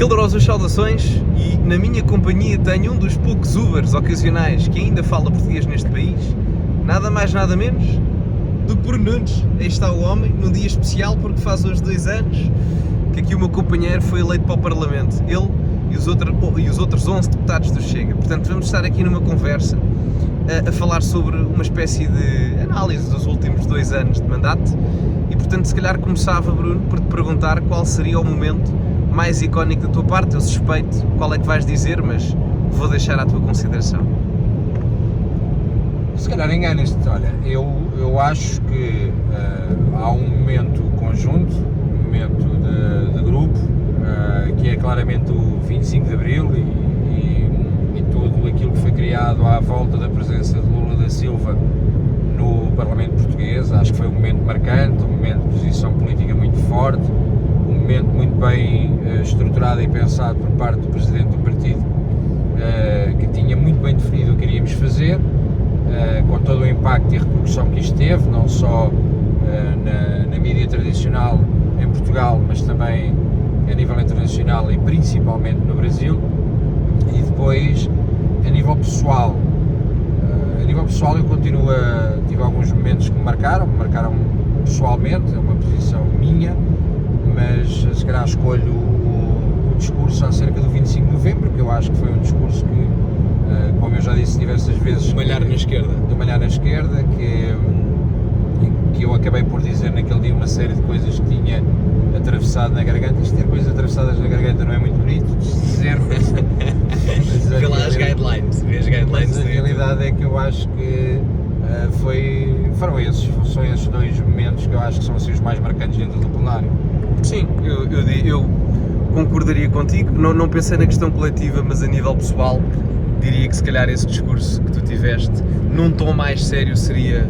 Calorosas saudações e na minha companhia tenho um dos poucos Ubers ocasionais que ainda fala português neste país, nada mais nada menos do que Bruno Nunes. Aí está o homem, num dia especial porque faz hoje 2 anos que aqui o meu companheiro foi eleito para o Parlamento, ele e os outros 11 deputados do Chega. Portanto, vamos estar aqui numa conversa a falar sobre uma espécie de análise dos últimos 2 anos de mandato e, portanto, se calhar começava, Bruno, por te perguntar qual seria o momento mais icónico da tua parte. Eu suspeito qual é que vais dizer, mas vou deixar à tua consideração. Se calhar enganas-te, olha, eu acho que há um momento conjunto, um momento de grupo, que é claramente o 25 de Abril e tudo aquilo que foi criado à volta da presença de Lula da Silva no Parlamento Português. Acho que foi um momento marcante, um momento de posição política muito forte, um momento muito bem estruturado e pensado por parte do Presidente do Partido, que tinha muito bem definido o que iríamos fazer, com todo o impacto e repercussão que isto teve, não só na mídia tradicional em Portugal, mas também a nível internacional e principalmente no Brasil. E depois, a nível pessoal eu continuo tive alguns momentos que me marcaram pessoalmente, é uma posição minha, mas se calhar escolho o discurso acerca do 25 de Novembro, que eu acho que foi um discurso que, como eu já disse diversas vezes, Do malhar na esquerda, que eu acabei por dizer naquele dia uma série de coisas que tinha atravessado na garganta. Isto ter coisas atravessadas na garganta não é muito bonito de dizer, mas Vê lá as guidelines, mas a realidade é que eu acho que são esses 2 momentos que eu acho que são assim, os mais marcantes dentro do plenário. Sim, eu concordaria contigo, não pensei na questão coletiva, mas a nível pessoal diria que se calhar esse discurso que tu tiveste num tom mais sério seria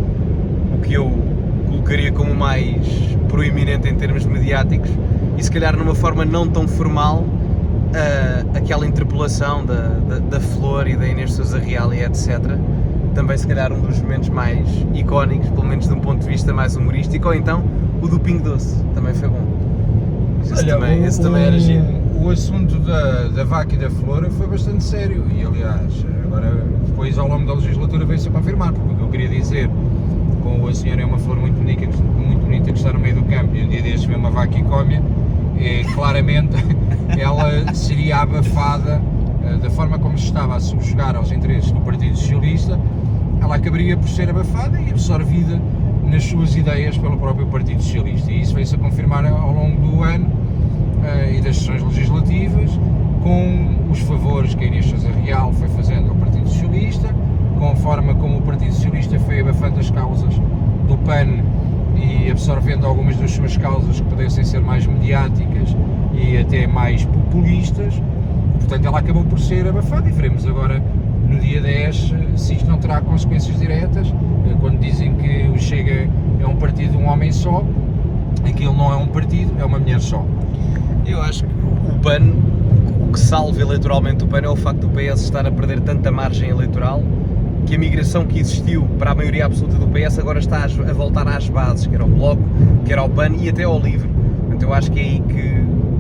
o que eu colocaria como mais proeminente em termos mediáticos, e se calhar numa forma não tão formal aquela interpelação da Flor e da Inês Sousa Real e etc. Também se calhar um dos momentos mais icónicos, pelo menos de um ponto de vista mais humorístico, ou então o do Pingo Doce, também foi bom. Esse também era giro. O assunto da vaca e da flor foi bastante sério e, aliás, agora depois ao longo da legislatura veio-se a confirmar, porque o que eu queria dizer com a senhora é uma flor muito bonita que está no meio do campo e um dia destes vê uma vaca e come, claramente ela seria abafada da forma como se estava a subjugar aos interesses do Partido Socialista. Ela acabaria por ser abafada e absorvida nas suas ideias pelo próprio Partido Socialista, e isso veio-se a confirmar ao longo do ano e das sessões legislativas, com os favores que a Inês Sousa Real foi fazendo ao Partido Socialista, com a forma como o Partido Socialista foi abafando as causas do PAN e absorvendo algumas das suas causas que pudessem ser mais mediáticas e até mais populistas. Portanto, ela acabou por ser abafada e veremos agora no dia 10 se isto não terá consequências diretas. Quando dizem que o Chega é um partido de um homem só, aquilo não é um partido, é uma mulher só. Eu acho que o PAN, o que salva eleitoralmente o PAN é o facto do PS estar a perder tanta margem eleitoral, que a migração que existiu para a maioria absoluta do PS agora está a voltar às bases, que era o Bloco, que era o PAN e até ao LIVRE. Portanto, eu acho que é aí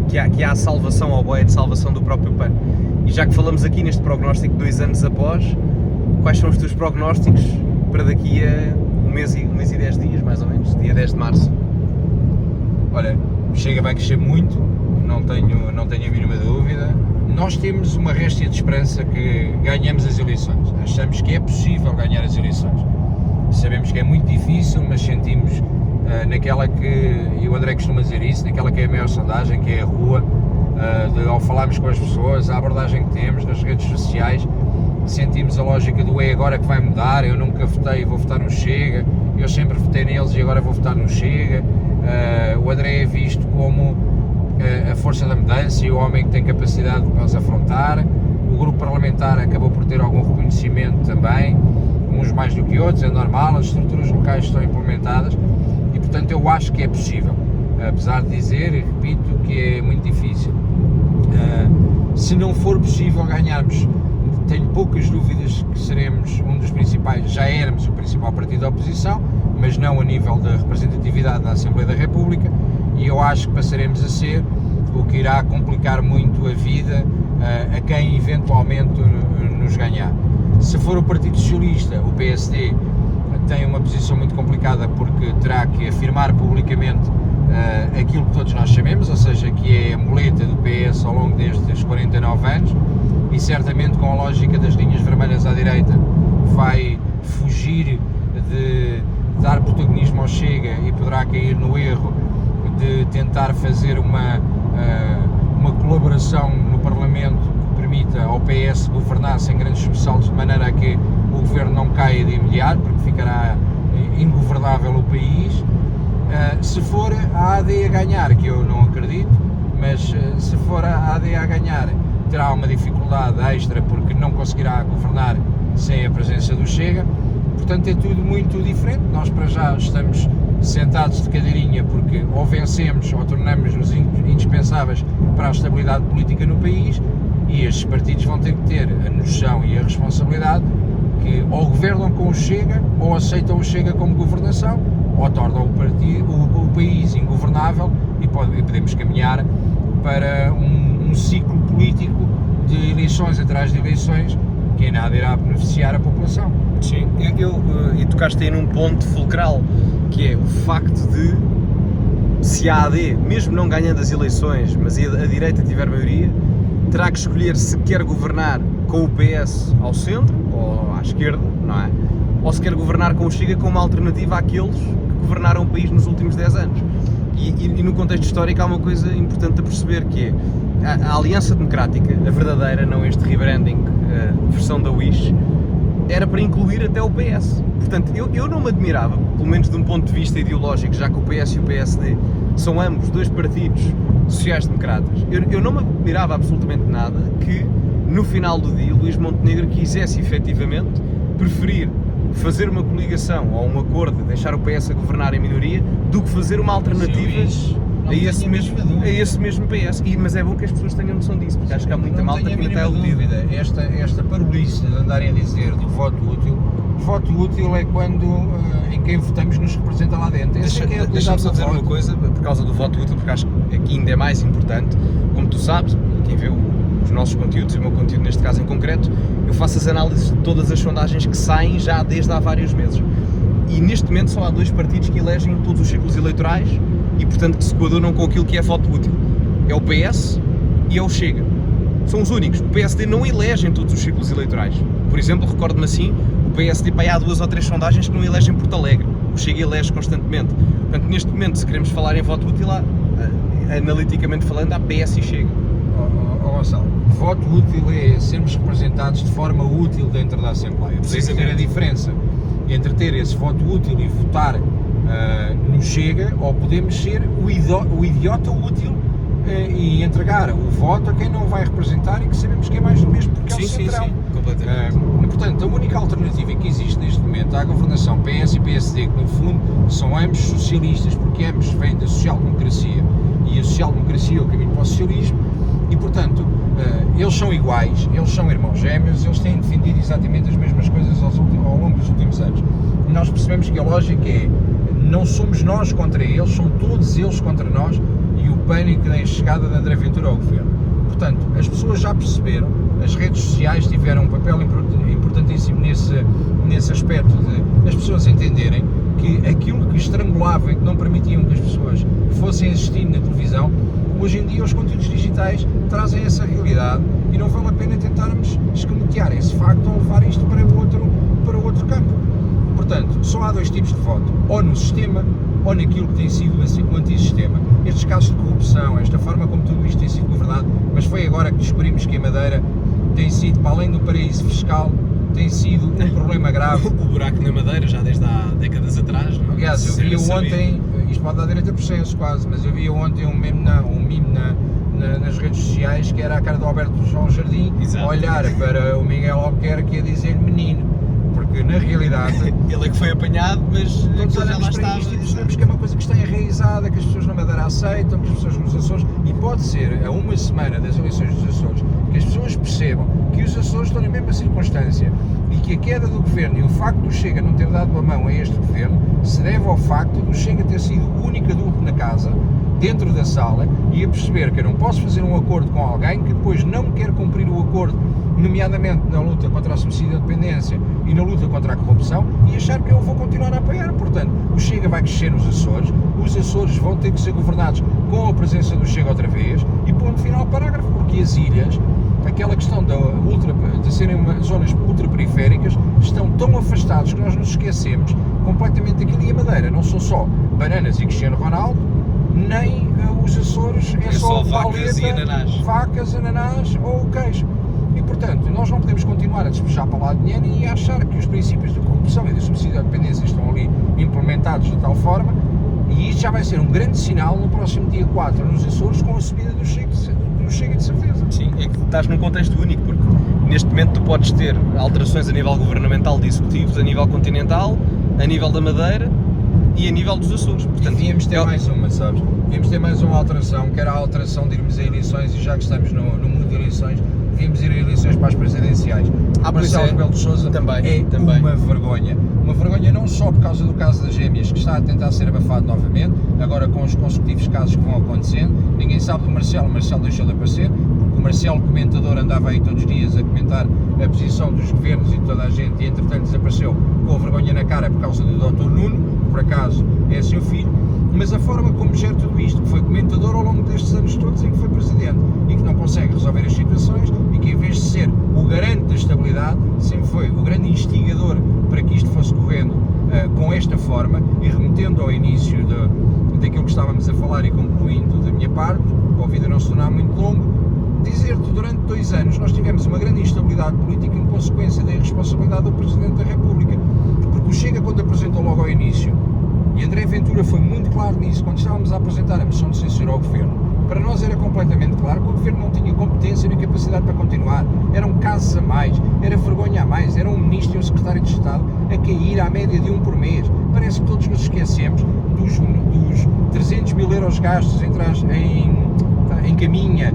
que há a salvação, ao boia de salvação do próprio PAN. E já que falamos aqui neste prognóstico 2 anos após, quais são os teus prognósticos para daqui a um mês e 10 dias, mais ou menos, dia 10 de março? Olha, o Chega vai crescer muito, não tenho a mínima dúvida. Nós temos uma réstia de esperança que ganhamos as eleições. Achamos que é possível ganhar as eleições. Sabemos que é muito difícil, mas sentimos naquela que, e o André costuma dizer isso, naquela que é a maior sondagem, que é a rua, ao falarmos com as pessoas, a abordagem que temos nas redes sociais, sentimos a lógica do é agora que vai mudar. Eu nunca votei, vou votar no Chega, eu sempre votei neles e agora vou votar no Chega. O André é visto como a força da mudança e o homem que tem capacidade de nos afrontar. O grupo parlamentar acabou por ter algum reconhecimento também, uns mais do que outros, é normal, as estruturas locais estão implementadas e, portanto, eu acho que é possível, apesar de dizer, e repito, que é muito difícil. Se não for possível ganharmos, tenho poucas dúvidas que seremos um dos principais, já éramos o principal partido da oposição, mas não a nível da representatividade na Assembleia da República, e eu acho que passaremos a ser, o que irá complicar muito a vida a quem eventualmente nos ganhar. Se for o Partido Socialista, o PSD tem uma posição muito complicada porque terá que afirmar publicamente aquilo que todos nós sabemos, ou seja, que é a muleta do PS ao longo destes 49 anos, e certamente com a lógica das linhas vermelhas à direita vai fugir de dar protagonismo ao Chega e poderá cair no erro de tentar fazer uma colaboração no Parlamento que permita ao PS governar sem grandes sobressaltos, de maneira a que o governo não caia de imediato, porque ficará ingovernável o país. Se for a AD a ganhar, que eu não acredito, mas se for a AD a ganhar, terá uma dificuldade extra porque não conseguirá governar sem a presença do Chega. Portanto, é tudo muito diferente. Nós para já estamos sentados de cadeirinha porque ou vencemos ou tornamos-nos indispensáveis para a estabilidade política no país, e estes partidos vão ter que ter a noção e a responsabilidade que ou governam com o Chega, ou aceitam o Chega como governação, ou tornam o país ingovernável e podemos caminhar para um ciclo político de eleições atrás de eleições que em nada irá beneficiar a população. Sim, e tocaste aí num ponto fulcral, que é o facto de, se a AD, mesmo não ganhando as eleições, mas a direita tiver maioria, terá que escolher se quer governar com o PS ao centro ou à esquerda, não é? Ou se quer governar com o Chega como alternativa àqueles que governaram o país nos últimos 10 anos. E no contexto histórico há uma coisa importante a perceber, que é a Aliança Democrática, a verdadeira, não este rebranding, versão da Wish, era para incluir até o PS. Portanto, eu não me admirava, pelo menos de um ponto de vista ideológico, já que o PS e o PSD são ambos dois partidos sociais-democratas, eu não me admirava absolutamente nada que, no final do dia, Luís Montenegro quisesse efetivamente preferir fazer uma coligação ou um acordo de deixar o PS a governar em minoria do que fazer uma alternativa a esse mesmo PS. Mas é bom que as pessoas tenham noção disso, porque acho que há muita malta que ainda está iludida. Esta parolice de andarem a dizer do voto útil é quando em quem votamos nos representa lá dentro. Deixa-me só dizer uma coisa, por causa do voto útil, porque acho que aqui ainda é mais importante. Como tu sabes, quem vê os nossos conteúdos e o meu conteúdo neste caso em concreto, eu faço as análises de todas as sondagens que saem já desde há vários meses. E neste momento só há dois partidos que elegem todos os ciclos eleitorais e, portanto, que se coadunam com aquilo que é voto útil. É o PS e é o Chega. São os únicos. O PSD não elege em todos os ciclos eleitorais. Por exemplo, recordo-me assim, o PSD há 2 ou 3 sondagens que não elegem Porto Alegre. O Chega elege constantemente. Portanto, neste momento, se queremos falar em voto útil, analiticamente falando, há PS e Chega. Gonçalo, voto útil é sermos representados de forma útil dentro da Assembleia. Podemos ter a diferença entre ter esse voto útil e votar no Chega, ou podemos ser o idiota útil e entregar o voto a quem não vai representar e que sabemos que é mais do mesmo, porque é o centrão. Sim, completamente. Portanto, a única alternativa que existe neste momento à governação PS e PSD, que no fundo são ambos socialistas, porque ambos vêm da social-democracia, e a social-democracia é o caminho para o socialismo, e portanto, eles são iguais, eles são irmãos gêmeos, eles têm defendido exatamente as mesmas coisas ao longo dos últimos anos. E nós percebemos que a lógica é, não somos nós contra eles, são todos eles contra nós, e o pânico da chegada de André Ventura ao governo. Portanto, as pessoas já perceberam, as redes sociais tiveram um papel importantíssimo nesse aspecto de as pessoas entenderem que aquilo que estrangulava e que não permitiam que as pessoas fossem assistindo na televisão, hoje em dia os conteúdos digitais trazem essa realidade e não vale a pena tentarmos escamotear esse facto ou levar isto para outro campo. Portanto, só há 2 tipos de voto, ou no sistema ou naquilo que tem sido o antissistema. Estes casos de corrupção, esta forma como tudo isto tem sido governado, mas foi agora que descobrimos que a Madeira tem sido, para além do paraíso fiscal, tem sido um problema grave. O buraco na Madeira, já desde há décadas atrás, não? Aliás, eu vi ontem, isto pode dar direito a processo quase, mas eu vi ontem um meme nas redes sociais que era a cara do Alberto João Jardim. Exato. A olhar para o Miguel Albuquerque e a dizer menino, porque na realidade ele é que foi apanhado, mas todos já lá olhamos para estava. isto e percebemos que é uma coisa que está enraizada, que as pessoas na Madeira aceitam, que as pessoas nos Açores, e pode ser a uma semana das eleições dos Açores que as pessoas percebam que os Açores estão na mesma circunstância e que a queda do governo e o facto do Chega não ter dado a mão a este governo se deve ao facto do Chega ter sido o único adulto na casa, dentro da sala, e a perceber que eu não posso fazer um acordo com alguém que depois acordo, nomeadamente na luta contra a subsídio-dependência e na luta contra a corrupção, e achar que eu vou continuar a apoiar. Portanto, o Chega vai crescer nos Açores, os Açores vão ter que ser governados com a presença do Chega outra vez, e ponto final parágrafo, porque as ilhas, aquela questão de serem zonas ultraperiféricas, estão tão afastados que nós nos esquecemos completamente daquilo, e a Madeira não são só bananas e Cristiano Ronaldo, nem os Açores é só vacas e ananás. Vacas, ananás ou queijo. E portanto, nós não podemos continuar a despejar para lá dinheiro e achar que os princípios da corrupção e da subsídio-dependência estão ali implementados de tal forma, e isto já vai ser um grande sinal no próximo dia 4 nos Açores, com a subida do Chega de certeza. Sim, é que estás num contexto único, porque neste momento tu podes ter alterações a nível governamental de executivos, a nível continental, a nível da Madeira e a nível dos Açores. Portanto, devíamos ter mais uma, sabes? Devíamos ter mais uma alteração, que era a alteração de irmos a eleições, e já que estamos no mundo de eleições, devíamos ir a eleições para as presidenciais. Marcelo Rebelo de Sousa é uma vergonha. Uma vergonha não só por causa do caso das gêmeas, que está a tentar ser abafado novamente, agora com os consecutivos casos que vão acontecendo. Ninguém sabe do Marcelo, o Marcelo deixou de aparecer, porque o Marcelo, comentador, andava aí todos os dias a comentar a posição dos governos e de toda a gente, e entretanto desapareceu com a vergonha na cara por causa do Dr. Nuno, que por acaso é seu filho. Mas a forma como gera tudo isto, que foi comentador ao longo destes anos todos em que foi presidente, e que não consegue resolver as situações, e que em vez de ser o garante da estabilidade, sempre foi o grande instigador para que isto fosse correndo com esta forma, e remetendo ao início daquilo que estávamos a falar e concluindo da minha parte, para a vida não se tornar muito longo, dizer-te, durante 2 anos nós tivemos uma grande instabilidade política em consequência da irresponsabilidade do Presidente da República, porque o Chega, quando apresentou logo ao início, e André Ventura foi muito claro nisso, quando estávamos a apresentar a moção de censura ao Governo, para nós era completamente claro que o Governo não tinha competência nem capacidade para continuar, eram casos a mais, era vergonha a mais, era um Ministro e um Secretário de Estado a cair à média de 1 por mês. Parece que todos nos esquecemos dos 300 mil euros gastos em caminha,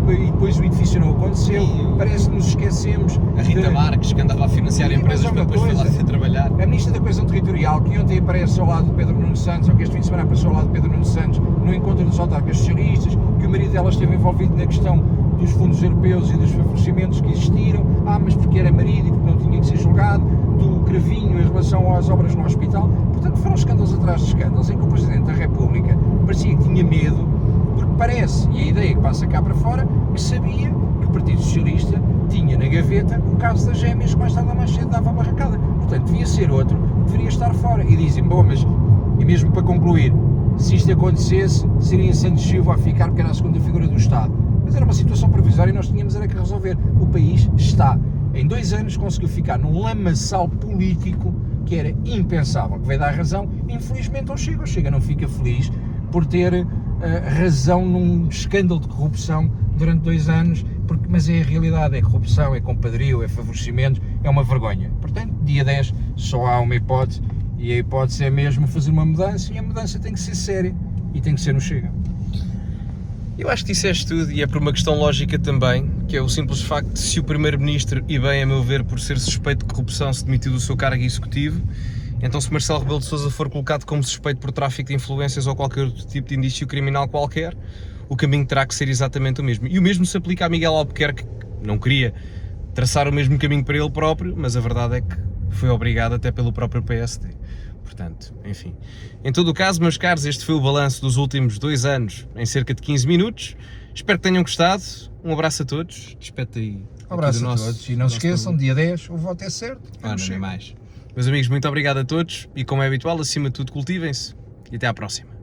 e depois o edifício não aconteceu. Parece que nos esquecemos. A Rita Marques, que andava a financiar empresas para depois foi lá a trabalhar. A Ministra da Coesão Territorial, que ontem aparece ao lado de Pedro Nuno Santos, ou que este fim de semana apareceu ao lado de Pedro Nuno Santos, no encontro dos autarcas socialistas, que o marido dela esteve envolvido na questão dos fundos europeus e dos favorecimentos que existiram, mas porque era marido e porque não tinha que ser julgado, do Cravinho em relação às obras no hospital. Portanto, foram escândalos atrás de escândalos, em que o Presidente da República parecia que tinha medo, porque parece, e a ideia que passa cá para fora, que sabia que o Partido Socialista tinha na gaveta o caso das gêmeas, que mais tarde ou mais cedo dava a barracada. Portanto, devia ser outro, deveria estar fora. E dizem, bom, mas, e mesmo para concluir, se isto acontecesse, seria Santos Silva a ficar, porque era a segunda figura do Estado. Mas era uma situação provisória e nós tínhamos era que resolver. O país está, em 2 anos, conseguiu ficar num lamaçal político que era impensável, que veio dar razão, infelizmente, ao Chega. O Chega não fica feliz por ter razão num escândalo de corrupção durante 2 anos, mas é a realidade, é corrupção, é compadrio, é favorecimento, é uma vergonha. Portanto, dia 10 só há uma hipótese, e a hipótese é mesmo fazer uma mudança, e a mudança tem que ser séria, e tem que ser no Chega. Eu acho que disseste tudo, e é por uma questão lógica também, que é o simples facto de, se o Primeiro-Ministro, e bem a meu ver por ser suspeito de corrupção, se demitiu do seu cargo executivo, então se Marcelo Rebelo de Sousa for colocado como suspeito por tráfico de influências ou qualquer outro tipo de indício criminal qualquer, o caminho terá que ser exatamente o mesmo. E o mesmo se aplica a Miguel Albuquerque, que não queria traçar o mesmo caminho para ele próprio, mas a verdade é que foi obrigado até pelo próprio PSD. Portanto, enfim. Em todo o caso, meus caros, este foi o balanço dos últimos 2 anos em cerca de 15 minutos. Espero que tenham gostado. Um abraço a todos. Despete aí. Um abraço a todos. E não se esqueçam, dia 10 o voto é certo. Não é mais. Meus amigos, muito obrigado a todos e, como é habitual, acima de tudo, cultivem-se e até à próxima.